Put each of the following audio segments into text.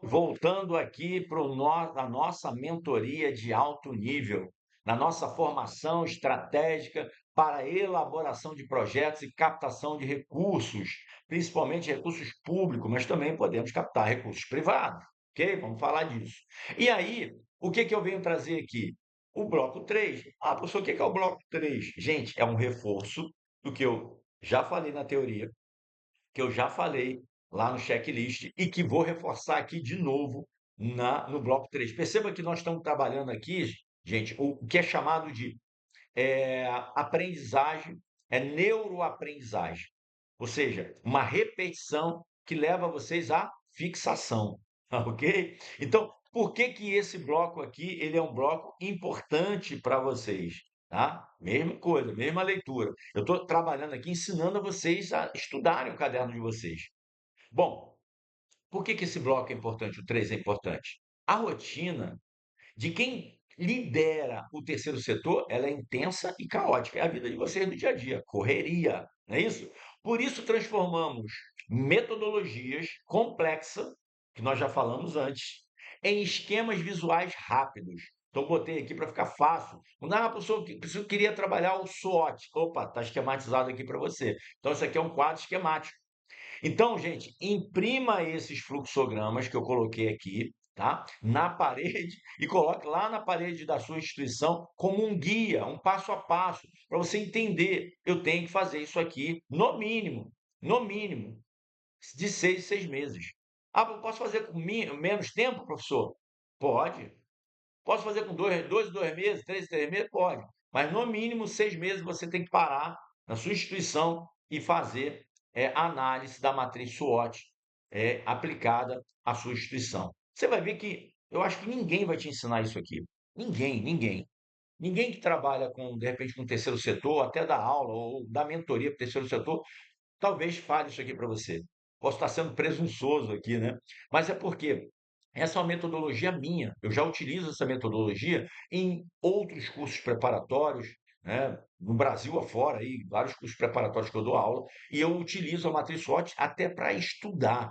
Voltando aqui para a nossa mentoria de alto nível, na nossa formação estratégica para a elaboração de projetos e captação de recursos, principalmente recursos públicos, mas também podemos captar recursos privados, ok? Vamos falar disso. E aí, o que que eu venho trazer aqui? O bloco 3. Ah, professor, o que que é o bloco 3? Gente, é um reforço do que eu já falei na teoria, que eu já falei lá no checklist e que vou reforçar aqui de novo no bloco 3. Perceba que nós estamos trabalhando aqui, gente, o que é chamado de aprendizagem, neuroaprendizagem, ou seja, uma repetição que leva vocês à fixação, ok? Então, por que que esse bloco aqui ele é um bloco importante para vocês? Tá? Mesma coisa, mesma leitura. Eu estou trabalhando aqui ensinando a vocês a estudarem o caderno de vocês. Bom, por que que esse bloco é importante? O 3 é importante. A rotina de quem lidera o terceiro setor, ela é intensa e caótica. É a vida de vocês no dia a dia, correria, não é isso? Por isso transformamos metodologias complexas, que nós já falamos antes, em esquemas visuais rápidos. Então botei aqui para ficar fácil. Ah, professor, queria trabalhar o SWOT. Opa, está esquematizado aqui para você. Então isso aqui é um quadro esquemático. Então, gente, imprima esses fluxogramas que eu coloquei aqui, tá? Na parede e coloque lá na parede da sua instituição como um guia, um passo a passo, para você entender. Eu tenho que fazer isso aqui no mínimo, de 6 em 6 meses. Ah, eu posso fazer com menos tempo, professor? Pode. Posso fazer com 2 em 2 meses, 3 em 3 meses? Pode. Mas no mínimo 6 meses você tem que parar na sua instituição e fazer análise da matriz SWOT aplicada à sua instituição. Você vai ver que eu acho que ninguém vai te ensinar isso aqui. Ninguém, ninguém. Ninguém que trabalha com, de repente, com o terceiro setor, até da aula ou da mentoria para o terceiro setor, talvez fale isso aqui para você. Posso estar sendo presunçoso aqui, né? Mas é porque essa é uma metodologia minha. Eu já utilizo essa metodologia em outros cursos preparatórios, né? No Brasil afora, aí, vários cursos preparatórios que eu dou aula, e eu utilizo a matriz SWOT até para estudar.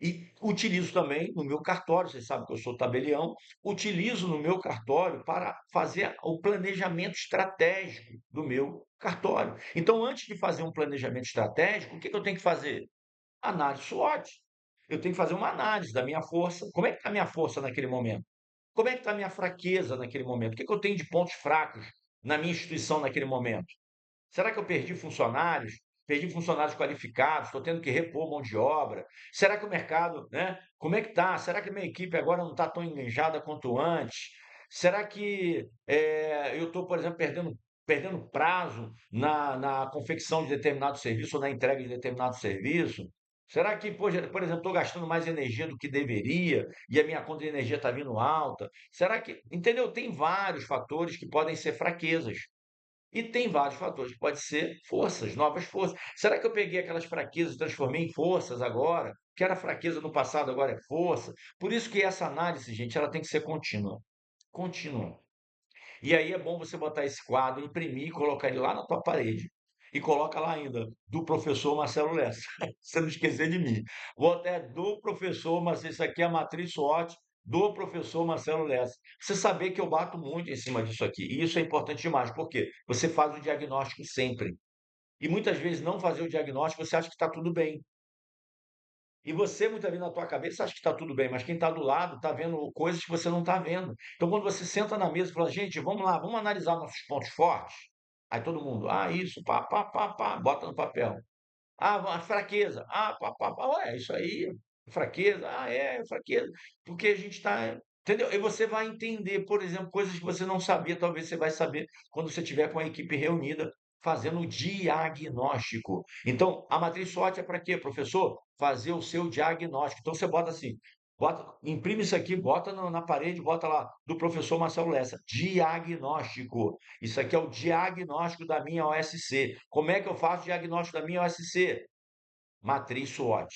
E utilizo também no meu cartório, vocês sabem que eu sou tabelião, utilizo no meu cartório para fazer o planejamento estratégico do meu cartório. Então, antes de fazer um planejamento estratégico, o que que eu tenho que fazer? Análise SWOT. Eu tenho que fazer uma análise da minha força. Como é que está a minha força naquele momento? Como é que está a minha fraqueza naquele momento? O que que eu tenho de pontos fracos na minha instituição naquele momento? Será que eu perdi funcionários? Perdi funcionários qualificados, estou tendo que repor mão de obra. Será que o mercado, né? Como é que está? Será que a minha equipe agora não está tão engajada quanto antes? Será que eu estou, por exemplo, perdendo prazo na confecção de determinado serviço ou na entrega de determinado serviço? Será que, por exemplo, estou gastando mais energia do que deveria e a minha conta de energia está vindo alta? Será que, entendeu? Tem vários fatores que podem ser fraquezas. E tem vários fatores, pode ser forças, novas forças. Será que eu peguei aquelas fraquezas e transformei em forças agora? Que era fraqueza no passado, agora é força. Por isso que essa análise, gente, ela tem que ser contínua. Contínua. E aí é bom você botar esse quadro, imprimir e colocar ele lá na tua parede. E coloca lá ainda, do professor Marcelo Lessa. Você não esquecer de mim. Vou até do professor, mas isso aqui é a matriz SWOT do professor Marcelo Lessa. Você saber que eu bato muito em cima disso aqui. E isso é importante demais. Por quê? Você faz o diagnóstico sempre. E muitas vezes não fazer o diagnóstico, você acha que está tudo bem. E você, muitas vezes, na tua cabeça, acha que está tudo bem, mas quem está do lado está vendo coisas que você não está vendo. Então, quando você senta na mesa e fala, gente, vamos lá, vamos analisar nossos pontos fortes. Aí todo mundo, isso, pá, pá, pá, pá, bota no papel. Ah, a fraqueza. Ah, pá, pá, pá, ué, isso aí, fraqueza. Ah, é, fraqueza. Porque a gente está. Entendeu? E você vai entender, por exemplo, coisas que você não sabia, talvez você vai saber quando você tiver com a equipe reunida fazendo o diagnóstico. Então, a matriz SWOT é para quê, professor? Fazer o seu diagnóstico. Então, você bota assim, imprime isso aqui, bota na parede, bota lá, do professor Marcelo Lessa, diagnóstico. Isso aqui é o diagnóstico da minha OSC. Como é que eu faço o diagnóstico da minha OSC? Matriz SWOT.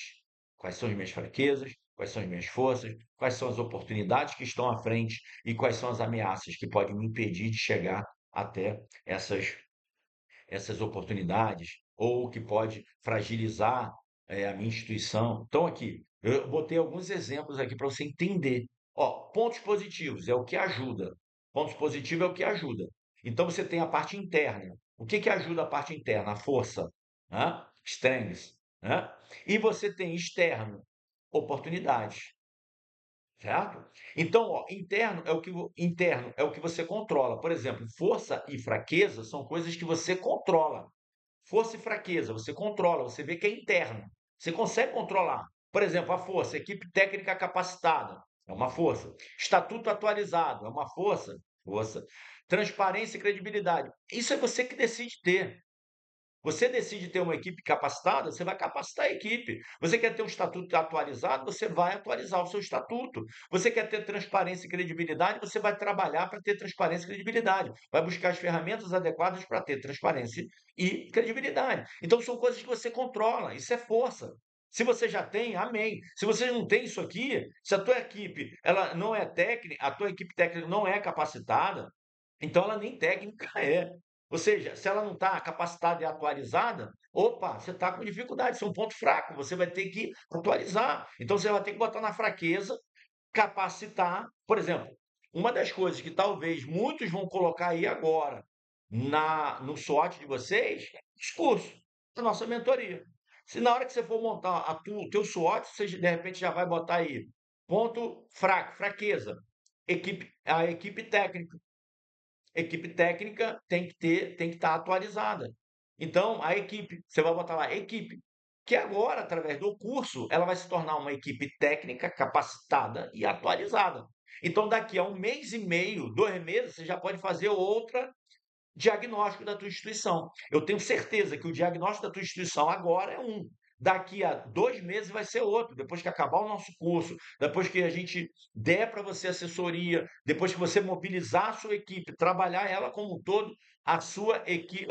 Quais são as minhas fraquezas? Quais são as minhas forças? Quais são as oportunidades que estão à frente? E quais são as ameaças que podem me impedir de chegar até essas oportunidades? Ou que pode fragilizar a minha instituição? Então, aqui, Eu botei alguns exemplos aqui para você entender. Ó, pontos positivos é o que ajuda. Pontos positivos é o que ajuda. Então você tem a parte interna. O que que ajuda a parte interna? A força, né? Strengths, né? E você tem externo, oportunidades, certo? Então, ó, interno é o que você controla. Por exemplo, força e fraqueza são coisas que você controla. Força e fraqueza, você controla, você vê que é interno. Você consegue controlar. Por exemplo, a força, equipe técnica capacitada, é uma força. Estatuto atualizado, é uma força, força. Transparência e credibilidade. Isso é você que decide ter. Você decide ter uma equipe capacitada, você vai capacitar a equipe. Você quer ter um estatuto atualizado, você vai atualizar o seu estatuto. Você quer ter transparência e credibilidade, você vai trabalhar para ter transparência e credibilidade. Vai buscar as ferramentas adequadas para ter transparência e credibilidade. Então são coisas que você controla, isso é força. Se você já tem, amém. Se você não tem isso aqui, se a tua equipe ela não é técnica, a tua equipe técnica não é capacitada, então ela nem técnica é. Ou seja, se ela não está capacitada e atualizada, opa, você está com dificuldade, isso é um ponto fraco, você vai ter que atualizar. Então você vai ter que botar na fraqueza, capacitar. Por exemplo, uma das coisas que talvez muitos vão colocar aí agora no SWOT de vocês é discurso, a nossa mentoria. Se na hora que você for montar o teu SWOT, você de repente já vai botar aí ponto fraco, fraqueza, a equipe técnica. Equipe técnica tem que estar atualizada. Então, a equipe, você vai botar lá, equipe, que agora, através do curso, ela vai se tornar uma equipe técnica capacitada e atualizada. Então, daqui a 1 mês e meio, 2 meses, você já pode fazer outra diagnóstico da tua instituição. Eu tenho certeza que o diagnóstico da tua instituição agora é um. Daqui a 2 meses vai ser outro. Depois que acabar o nosso curso, depois que a gente der para você assessoria, depois que você mobilizar a sua equipe, trabalhar ela como um todo, a sua equipe,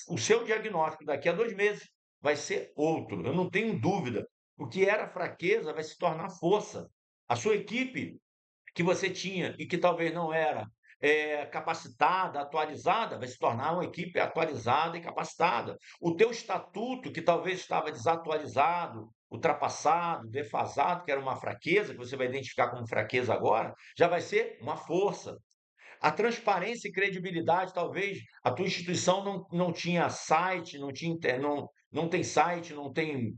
o seu diagnóstico daqui a 2 meses vai ser outro. Eu não tenho dúvida. O que era fraqueza vai se tornar força. A sua equipe que você tinha e que talvez não era capacitada, atualizada, vai se tornar uma equipe atualizada e capacitada. O teu estatuto, que talvez estava desatualizado, ultrapassado, defasado, que era uma fraqueza, que você vai identificar como fraqueza agora, já vai ser uma força. A transparência e credibilidade, talvez a tua instituição não tinha site, não tem site, não tem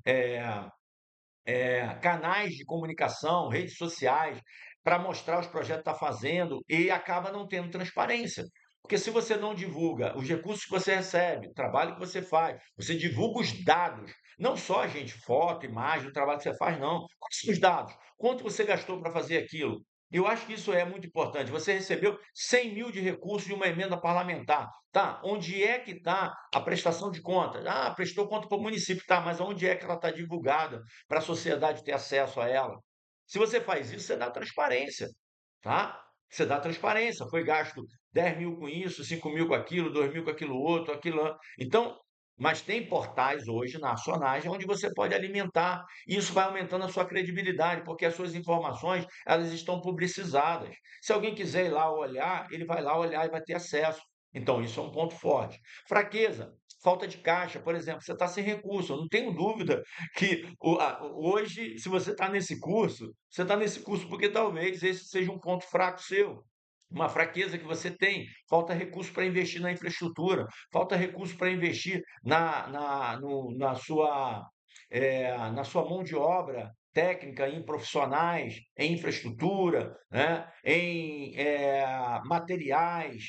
canais de comunicação, redes sociais, para mostrar os projetos que está fazendo e acaba não tendo transparência. Porque se você não divulga os recursos que você recebe, o trabalho que você faz, você divulga os dados, não só, gente, foto, imagem, o trabalho que você faz, não. Quais são os dados? Quanto você gastou para fazer aquilo? Eu acho que isso é muito importante. Você recebeu 100 mil de recursos de uma emenda parlamentar. Tá, onde é que está a prestação de contas? Ah, prestou conta para o município, tá, mas onde é que ela está divulgada para a sociedade ter acesso a ela? Se você faz isso, você dá transparência, tá? Você dá transparência. Foi gasto 10 mil com isso, 5 mil com aquilo, 2 mil com aquilo outro, aquilo. Então, mas tem portais hoje nacionais onde você pode alimentar. E isso vai aumentando a sua credibilidade, porque as suas informações elas estão publicizadas. Se alguém quiser ir lá olhar, ele vai lá olhar e vai ter acesso. Então, isso é um ponto forte. Fraqueza, falta de caixa, por exemplo, você está sem recurso. Eu não tenho dúvida que hoje, se você está nesse curso, você está nesse curso porque talvez esse seja um ponto fraco seu. Uma fraqueza que você tem, falta recurso para investir na infraestrutura, falta recurso para investir na sua mão de obra técnica, em profissionais, em infraestrutura, né? Em materiais,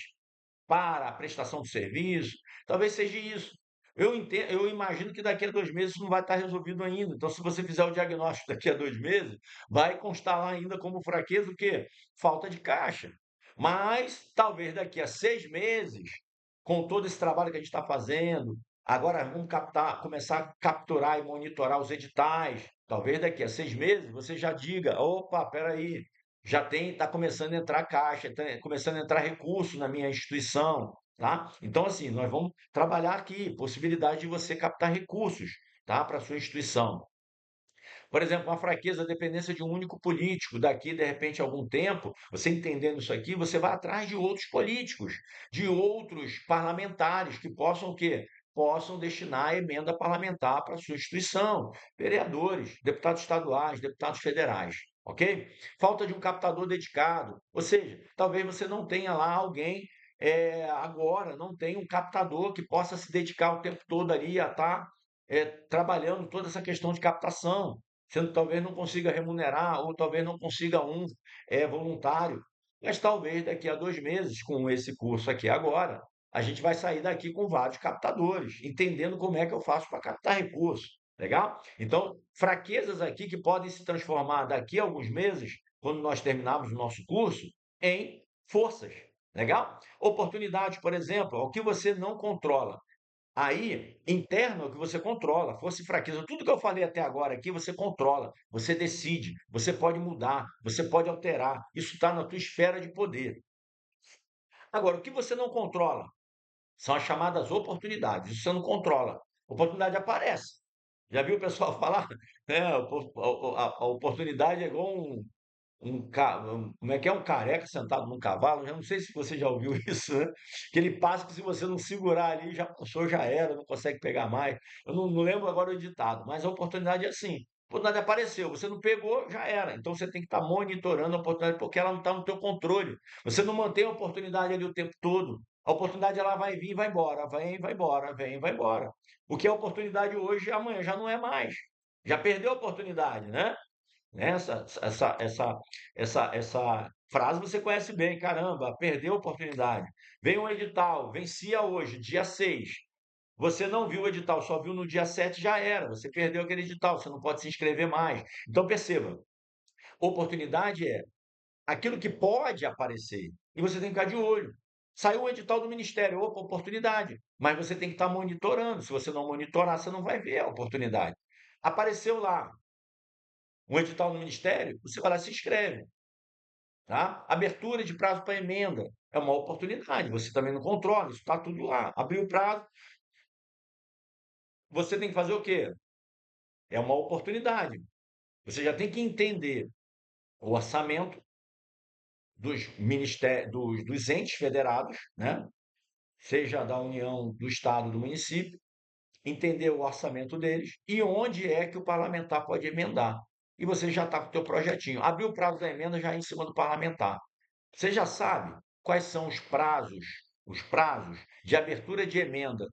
para a prestação de serviço, talvez seja isso. Eu imagino que daqui a 2 meses isso não vai estar resolvido ainda. Então, se você fizer o diagnóstico daqui a 2 meses, vai constar lá ainda como fraqueza o quê? Falta de caixa. Mas talvez daqui a 6 meses, com todo esse trabalho que a gente está fazendo, agora vamos começar a capturar e monitorar os editais. Talvez daqui a 6 meses você já diga: opa, peraí, está começando a entrar caixa, está começando a entrar recurso na minha instituição, tá? Então, assim, nós vamos trabalhar aqui, possibilidade de você captar recursos, tá? Para a sua instituição. Por exemplo, uma fraqueza, a dependência de um único político. Daqui, de repente, a algum tempo, você entendendo isso aqui, você vai atrás de outros políticos, de outros parlamentares que possam o quê? possam destinar a emenda parlamentar para a sua instituição, vereadores, deputados estaduais, deputados federais, ok? Falta de um captador dedicado, ou seja, talvez você não tenha lá alguém agora, não tenha um captador que possa se dedicar o tempo todo ali a estar trabalhando toda essa questão de captação, sendo que talvez não consiga remunerar ou talvez não consiga um voluntário. Mas talvez daqui a 2 meses, com esse curso aqui agora, a gente vai sair daqui com vários captadores, entendendo como é que eu faço para captar recursos. Legal? Então, fraquezas aqui que podem se transformar daqui a alguns meses, quando nós terminarmos o nosso curso, em forças. Legal? Oportunidades, por exemplo, é o que você não controla. Aí, interno é o que você controla, força e fraqueza. Tudo que eu falei até agora aqui, você controla, você decide, você pode mudar, você pode alterar. Isso está na tua esfera de poder. Agora, o que você não controla são as chamadas oportunidades. Isso você não controla. Oportunidade aparece. Já viu o pessoal falar? A oportunidade é igual como é que é um careca sentado num cavalo? Eu não sei se você já ouviu isso, né? Que ele passa que se você não segurar ali, já passou, já era, não consegue pegar mais. Eu não lembro agora o ditado, mas a oportunidade é assim. A oportunidade apareceu, você não pegou, já era. Então você tem que estar monitorando a oportunidade porque ela não está no teu controle. Você não mantém a oportunidade ali o tempo todo. A oportunidade ela vai vir e vai embora, vem, vai embora, vem, e vai embora. O que é oportunidade hoje, amanhã já não é mais. Já perdeu a oportunidade, né? Né? Essa frase você conhece bem, caramba, perdeu a oportunidade. Vem um edital, vencia hoje, dia 6. Você não viu o edital, só viu no dia 7, já era. Você perdeu aquele edital, você não pode se inscrever mais. Então perceba, oportunidade é aquilo que pode aparecer e você tem que ficar de olho. Saiu o edital do Ministério, opa, oportunidade. Mas você tem que estar monitorando. Se você não monitorar, você não vai ver a oportunidade. Apareceu lá um edital no Ministério, você vai lá e se inscreve. Tá? Abertura de prazo para emenda é uma oportunidade, você também não controla, isso está tudo lá. Abriu o prazo, você tem que fazer o quê? É uma oportunidade. Você já tem que entender o orçamento dos ministérios, dos entes federados, né? Seja da União, do Estado, do município, entender o orçamento deles e onde é que o parlamentar pode emendar. E você já está com o teu projetinho. Abriu o prazo da emenda já em cima do parlamentar. Você já sabe quais são os prazos de abertura de emenda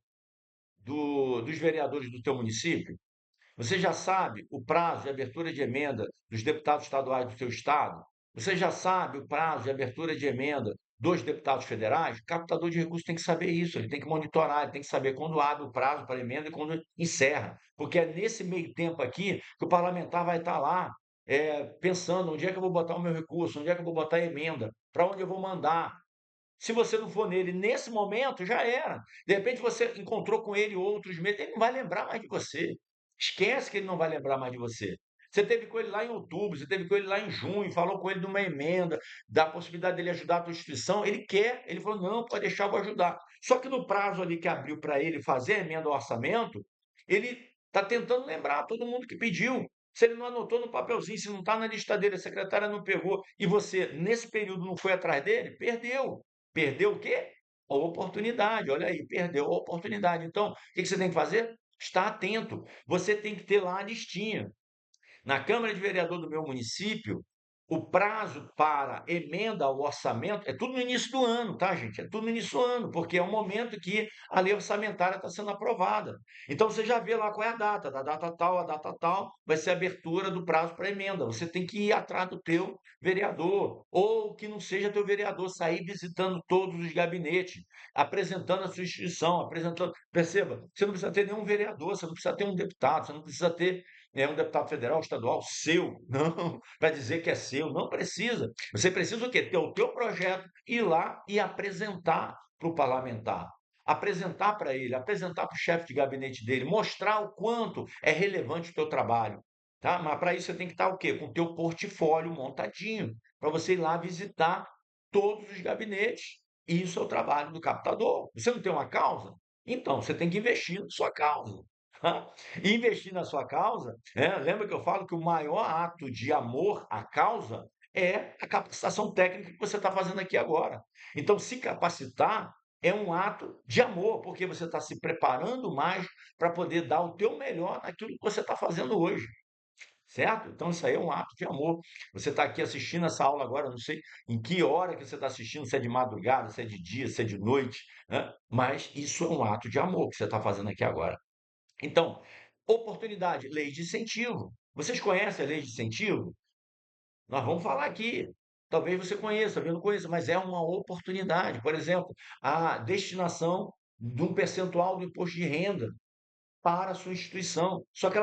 dos vereadores do teu município? Você já sabe o prazo de abertura de emenda dos deputados estaduais do seu estado? Você já sabe o prazo de abertura de emenda dos deputados federais? O captador de recursos tem que saber isso, ele tem que monitorar, ele tem que saber quando abre o prazo para emenda e quando encerra. Porque é nesse meio tempo aqui que o parlamentar vai estar lá pensando onde é que eu vou botar o meu recurso, onde é que eu vou botar a emenda, para onde eu vou mandar. Se você não for nele nesse momento, já era. De repente você encontrou com ele outros meses, ele não vai lembrar mais de você. Esquece que ele não vai lembrar mais de você. Você teve com ele lá em outubro, você teve com ele lá em junho, falou com ele de uma emenda, da possibilidade dele ajudar a tua instituição. Ele quer, ele falou: não, pode deixar, eu vou ajudar. Só que no prazo ali que abriu para ele fazer a emenda ao orçamento, ele está tentando lembrar todo mundo que pediu. Se ele não anotou no papelzinho, se não está na lista dele, a secretária não pegou, e você, nesse período, não foi atrás dele, perdeu. Perdeu o quê? A oportunidade. Olha aí, perdeu a oportunidade. Então, o que você tem que fazer? Estar atento. Você tem que ter lá a listinha. Na Câmara de Vereador do meu município, o prazo para emenda ao orçamento é tudo no início do ano, tá, gente? É tudo no início do ano, porque é o momento que a lei orçamentária está sendo aprovada. Então você já vê lá qual é a data, da data tal, a data tal, vai ser a abertura do prazo para emenda. Você tem que ir atrás do teu vereador, ou que não seja teu vereador, sair visitando todos os gabinetes, apresentando a sua instituição, apresentando. Perceba, você não precisa ter nenhum vereador, você não precisa ter um deputado, você não precisa ter um deputado federal, estadual, seu, não, para dizer que é seu, não precisa. Você precisa o quê? Ter o teu projeto, ir lá e apresentar para o parlamentar. Apresentar para ele, apresentar para o chefe de gabinete dele, mostrar o quanto é relevante o teu trabalho. Tá? Mas para isso você tem que estar o quê? Com o teu portfólio montadinho, para você ir lá visitar todos os gabinetes. Isso é o trabalho do captador. Você não tem uma causa? Então, você tem que investir na sua causa. Tá? Investir na sua causa, lembra que eu falo que o maior ato de amor à causa é a capacitação técnica que você está fazendo aqui agora. Então, se capacitar é um ato de amor, porque você está se preparando mais para poder dar o teu melhor naquilo que você está fazendo hoje, certo? Então isso aí é um ato de amor. Você está aqui assistindo essa aula agora, não sei em que hora que você está assistindo, se é de madrugada, se é de dia, se é de noite, né? Mas isso é um ato de amor que você está fazendo aqui agora. Então, oportunidade, lei de incentivo. Vocês conhecem a lei de incentivo? Nós vamos falar aqui. Talvez você conheça, talvez não conheça, mas é uma oportunidade. Por exemplo, a destinação de um percentual do imposto de renda para a sua instituição. Só que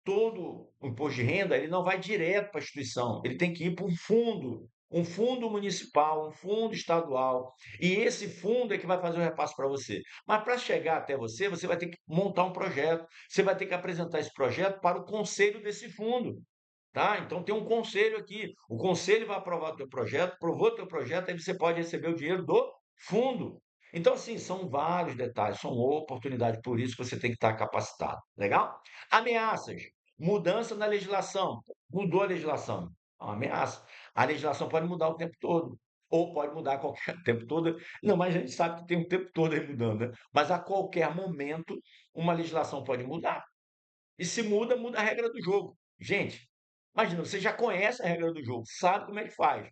todo o imposto de renda ele não vai direto para a instituição, ele tem que ir para um fundo municipal, um fundo estadual. E esse fundo é que vai fazer o repasse para você. Mas para chegar até você, você vai ter que montar um projeto, você vai ter que apresentar esse projeto para o conselho desse fundo. Tá? Então tem um conselho aqui. O conselho vai aprovar o teu projeto, aprovou o teu projeto, aí você pode receber o dinheiro do fundo. Então, assim, são vários detalhes, são oportunidades, por isso que você tem que estar capacitado. Legal? Ameaças. Mudança na legislação. Mudou a legislação. É uma ameaça. A legislação pode mudar o tempo todo. Ou pode mudar a qualquer tempo todo. Não, mas a gente sabe que tem o tempo todo aí mudando, né? Mas a qualquer momento, uma legislação pode mudar. E se muda, muda a regra do jogo. Gente, imagina, você já conhece a regra do jogo, sabe como é que faz.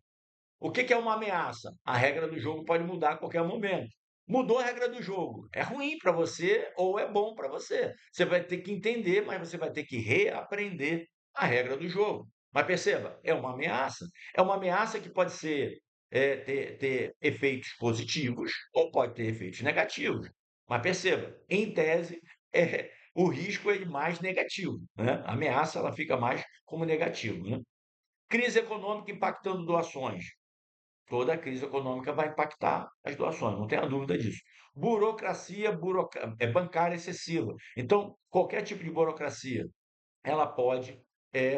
O que que é uma ameaça? A regra do jogo pode mudar a qualquer momento. Mudou a regra do jogo. É ruim para você ou é bom para você. Você vai ter que entender, mas você vai ter que reaprender a regra do jogo. Mas perceba, é uma ameaça. É uma ameaça que pode ser ter efeitos positivos ou pode ter efeitos negativos. Mas perceba, em tese, o risco é mais negativo, né? A ameaça ela fica mais como negativo, né? Crise econômica impactando doações. Toda a crise econômica vai impactar as doações, não tenha dúvida disso. Burocracia bancária excessiva. Então, qualquer tipo de burocracia, ela pode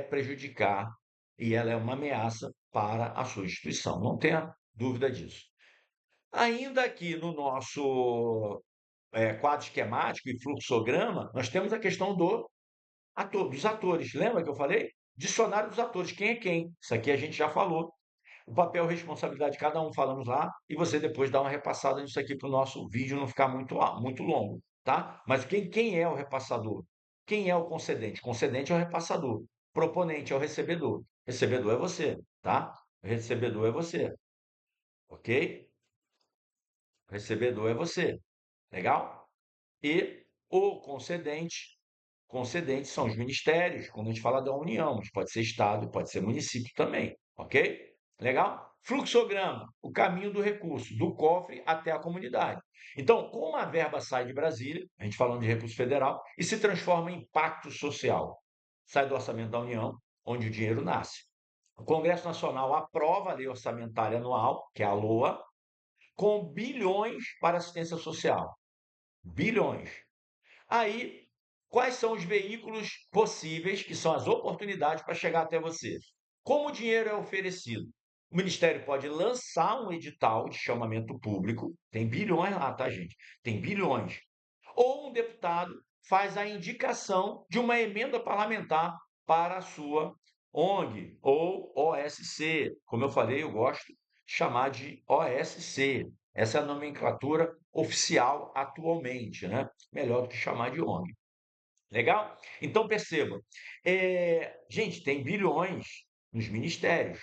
prejudicar e ela é uma ameaça para a sua instituição, não tenha dúvida disso. Ainda aqui no nosso quadro esquemático e fluxograma, nós temos a questão dos atores. Lembra que eu falei? Dicionário dos atores, quem é quem? Isso aqui a gente já falou. O papel e responsabilidade de cada um falamos lá, e você depois dá uma repassada nisso aqui para o nosso vídeo não ficar muito longo, tá? Mas quem é o repassador? Quem é o concedente? Concedente é o repassador. Proponente é o recebedor. Recebedor é você, tá? Recebedor é você, ok? Recebedor é você, legal? E o concedente são os ministérios, quando a gente fala da União, mas pode ser Estado, pode ser município também, ok? Legal? Fluxograma, o caminho do recurso, do cofre até a comunidade. Então, como a verba sai de Brasília, a gente falando de recurso federal, e se transforma em pacto social, sai do orçamento da União, onde o dinheiro nasce. O Congresso Nacional aprova a lei orçamentária anual, que é a LOA, com bilhões para assistência social. Bilhões. Aí, quais são os veículos possíveis, que são as oportunidades para chegar até você? Como o dinheiro é oferecido? O Ministério pode lançar um edital de chamamento público, tem bilhões lá, tá, gente? Tem bilhões. Ou um deputado faz a indicação de uma emenda parlamentar para a sua ONG ou OSC. Como eu falei, eu gosto de chamar de OSC. Essa é a nomenclatura oficial atualmente, né? Melhor do que chamar de ONG. Legal? Então perceba, gente, tem bilhões nos ministérios.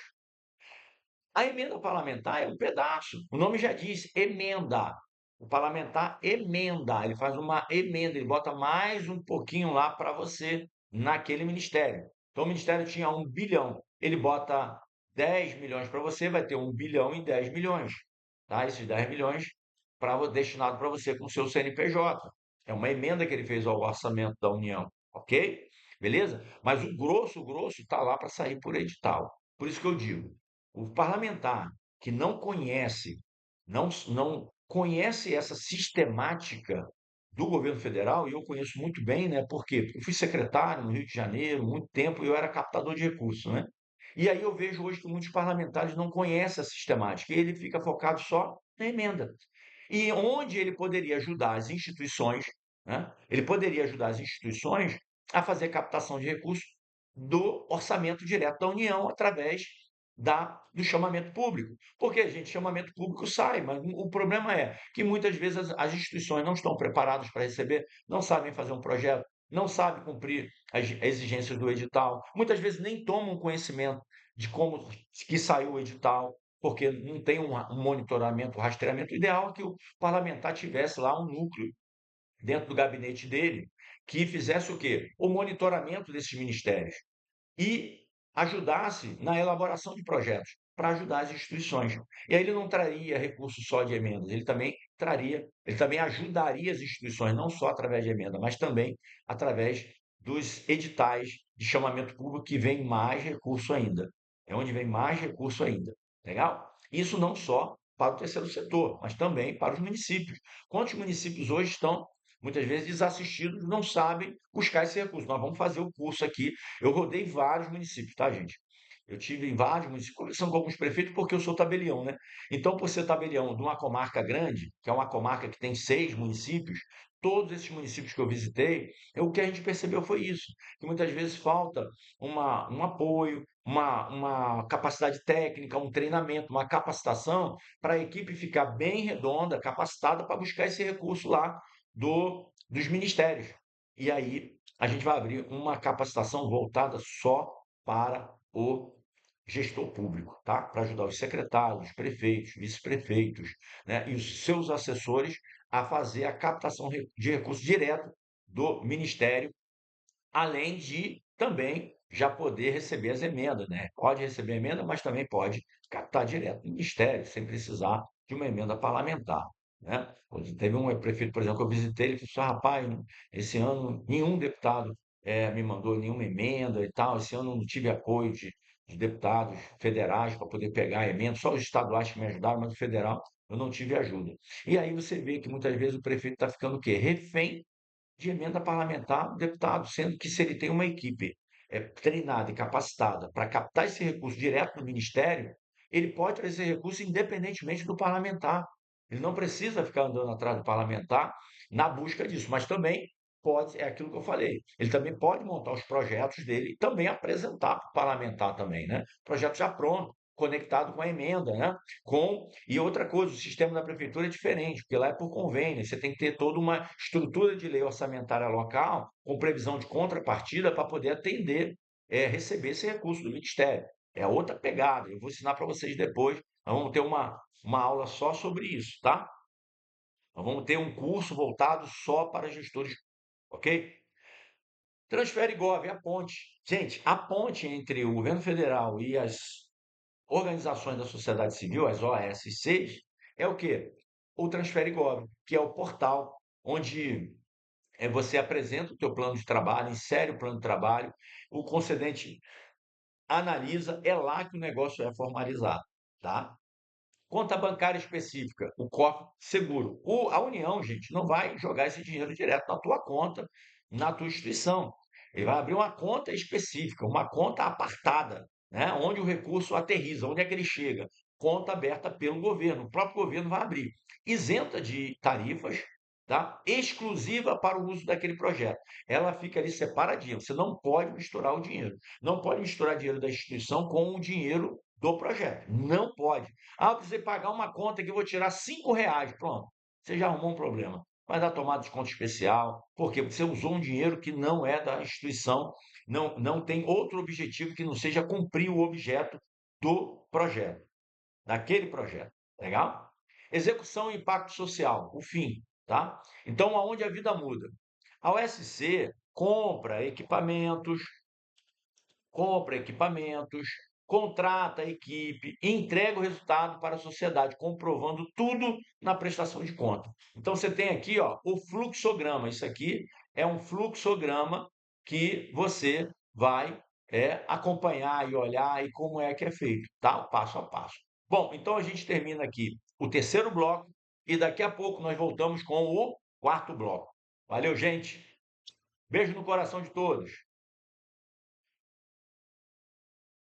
A emenda parlamentar é um pedaço. O nome já diz, emenda. O parlamentar emenda, ele faz uma emenda, ele bota mais um pouquinho lá para você naquele ministério. Então o ministério tinha 1 bilhão, ele bota 10 milhões para você, vai ter 1 bilhão e 10 milhões. Tá? Esses 10 milhões destinado para você com o seu CNPJ. É uma emenda que ele fez ao orçamento da União, ok? Beleza? Mas o grosso está lá para sair por edital. Por isso que eu digo, o parlamentar que não conhece essa sistemática do governo federal, e eu conheço muito bem, né? Por quê? Porque eu fui secretário no Rio de Janeiro, muito tempo, e eu era captador de recursos, né? E aí eu vejo hoje que muitos parlamentares não conhecem a sistemática, e ele fica focado só na emenda. E onde ele poderia ajudar as instituições, né? Ele poderia ajudar as instituições a fazer captação de recursos do orçamento direto da União através do chamamento público. Porque, gente, chamamento público sai, mas o problema é que muitas vezes as instituições não estão preparadas para receber, não sabem fazer um projeto, não sabem cumprir as exigências do edital, muitas vezes nem tomam conhecimento de como que saiu o edital, porque não tem um monitoramento, um rastreamento. O ideal é que o parlamentar tivesse lá um núcleo dentro do gabinete dele que fizesse o quê? O monitoramento desses ministérios e ajudasse na elaboração de projetos para ajudar as instituições. E aí ele não traria recursos só de emendas, ele também ajudaria as instituições, não só através de emenda, mas também através dos editais de chamamento público, que vem mais recurso ainda. É onde vem mais recurso ainda. Legal? Isso não só para o terceiro setor, mas também para os municípios. Quantos municípios hoje estão, muitas vezes, desassistidos, não sabem buscar esse recurso? Nós vamos fazer o curso aqui. Eu rodei vários municípios, tá, gente? Eu tive em vários municípios, conversando com alguns prefeitos, porque eu sou tabelião, né? Então, por ser tabelião de uma comarca grande, que é uma comarca que tem 6 municípios, todos esses municípios que eu visitei, o que a gente percebeu foi isso, que muitas vezes falta um apoio, uma capacidade técnica, um treinamento, uma capacitação para a equipe ficar bem redonda, capacitada para buscar esse recurso lá dos ministérios. E aí a gente vai abrir uma capacitação voltada só para o gestor público, tá? Para ajudar os secretários, prefeitos, vice-prefeitos, né? E os seus assessores a fazer a captação de recursos direto do Ministério, além de também já poder receber as emendas, né? Pode receber emenda, mas também pode captar direto do Ministério, sem precisar de uma emenda parlamentar, né? Teve um prefeito, por exemplo, que eu visitei, ele disse: rapaz, esse ano nenhum deputado me mandou nenhuma emenda e tal, esse ano não tive apoio de deputados federais para poder pegar a emenda, só os estaduais que me ajudaram, mas o federal eu não tive ajuda. E aí você vê que muitas vezes o prefeito está ficando o quê? Refém de emenda parlamentar do deputado, sendo que se ele tem uma equipe treinada e capacitada para captar esse recurso direto do Ministério, ele pode trazer esse recurso independentemente do parlamentar. Ele não precisa ficar andando atrás do parlamentar na busca disso, mas também pode, é aquilo que eu falei, ele também pode montar os projetos dele e também apresentar para o parlamentar também, né? Projeto já pronto, conectado com a emenda, né? E outra coisa, o sistema da prefeitura é diferente, porque lá é por convênio, você tem que ter toda uma estrutura de lei orçamentária local, com previsão de contrapartida para poder atender, receber esse recurso do Ministério. É outra pegada, eu vou ensinar para vocês depois, nós vamos ter uma aula só sobre isso, tá? Nós vamos ter um curso voltado só para gestores, ok? Transfere Gov, a ponte. Gente, a ponte entre o governo federal e as organizações da sociedade civil, as OSCs, é o quê? O Transfere Gov, que é o portal onde você apresenta o teu plano de trabalho, insere o plano de trabalho, o concedente analisa, é lá que o negócio é formalizado, tá? Conta bancária específica, o cofre seguro. A União, gente, não vai jogar esse dinheiro direto na tua conta, na tua instituição. Ele vai abrir uma conta específica, uma conta apartada, né? Onde o recurso aterriza, onde é que ele chega. Conta aberta pelo governo. O próprio governo vai abrir. Isenta de tarifas, tá? Exclusiva para o uso daquele projeto. Ela fica ali separadinha. Você não pode misturar o dinheiro. Não pode misturar dinheiro da instituição com o dinheiro do projeto. Não pode. Ah, eu precisei pagar uma conta que eu vou tirar R$ 5. Pronto. Você já arrumou um problema. Vai dar tomada de desconto especial. Por quê? Porque você usou um dinheiro que não é da instituição, não tem outro objetivo que não seja cumprir o objeto do projeto, daquele projeto. Legal? Execução e impacto social, o fim, tá? Então, aonde a vida muda? A OSC compra equipamentos, contrata a equipe, entrega o resultado para a sociedade, comprovando tudo na prestação de conta. Então você tem aqui, ó, o fluxograma. Isso aqui é um fluxograma que você vai acompanhar e olhar e como é que é feito, tá? O passo a passo. Bom, então a gente termina aqui o terceiro bloco e daqui a pouco nós voltamos com o quarto bloco. Valeu, gente. Beijo no coração de todos.